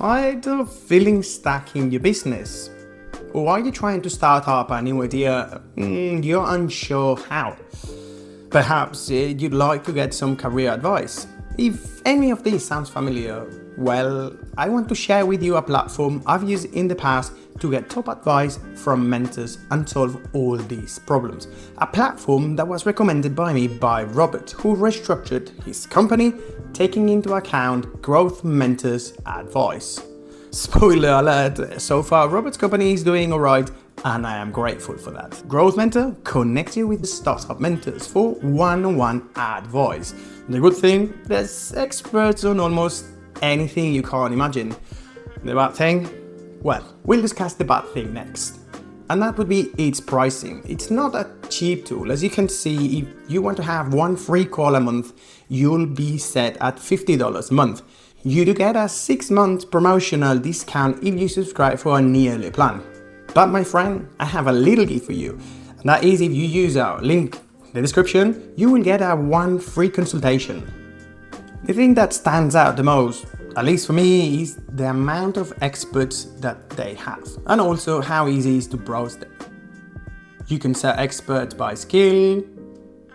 tired of feeling stuck in your business? Or are you trying to start up a new idea? You're unsure how. Perhaps you'd like to get some career advice. If any of these sounds familiar, well, I want to share with you a platform I've used in the past to get top advice from mentors and solve all these problems. A platform that was recommended by me by Robert, who restructured his company, taking into account GrowthMentor's advice. Spoiler alert, so far Robert's company is doing alright, and I am grateful for that. GrowthMentor connects you with the startup mentors for one-on-one advice. The good thing, there's experts on almost anything you can't imagine. The bad thing? Well, we'll discuss the bad thing next. And that would be its pricing. It's not a cheap tool. As you can see, if you want to have one free call a month, you'll be set at $50 a month. You do get a 6-month promotional discount if you subscribe for a yearly plan. But my friend, I have a little gift for you. And that is, if you use our link in the description, you will get a 1 free consultation. The thing that stands out the most, at least for me, is the amount of experts that they have, and also how easy it is to browse them. You can set experts by skill.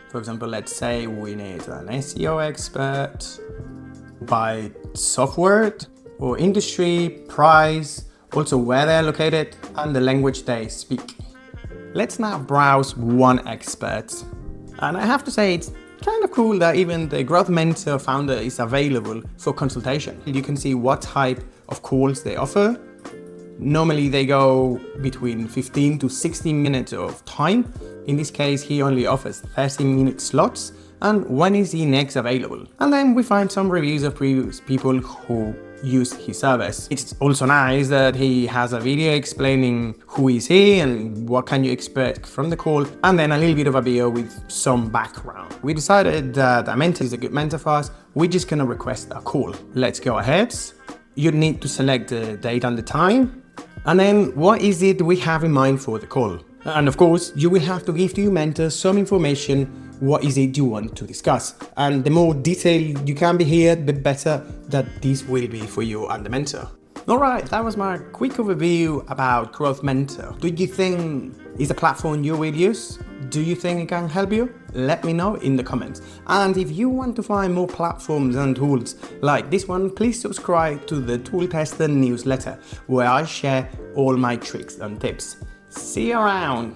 For example, let's say we need an SEO expert, by software or industry, price, also where they're located and the language they speak. Let's now browse one expert. And I have to say, it's kind of cool that even the GrowthMentor founder is available for consultation. You can see what type of calls they offer. Normally they go between 15 to 60 minutes of time. In this case, he only offers 30-minute slots. And when is he next available? And then we find some reviews of previous people who used his service. It's also nice that he has a video explaining who is he and what can you expect from the call, and then a little bit of a video with some background. We decided that a mentor is a good mentor for us. We're just gonna request a call. Let's go ahead. You need to select the date and the time, and then what is it we have in mind for the call. And of course, you will have to give to your mentor some information. What is it you want to discuss? And the more detailed you can be here, the better that this will be for you and the mentor. Alright, that was my quick overview about GrowthMentor. Do you think it's a platform you will use? Do you think it can help you? Let me know in the comments. And if you want to find more platforms and tools like this one, please subscribe to the Tooltester newsletter, where I share all my tricks and tips. See you around!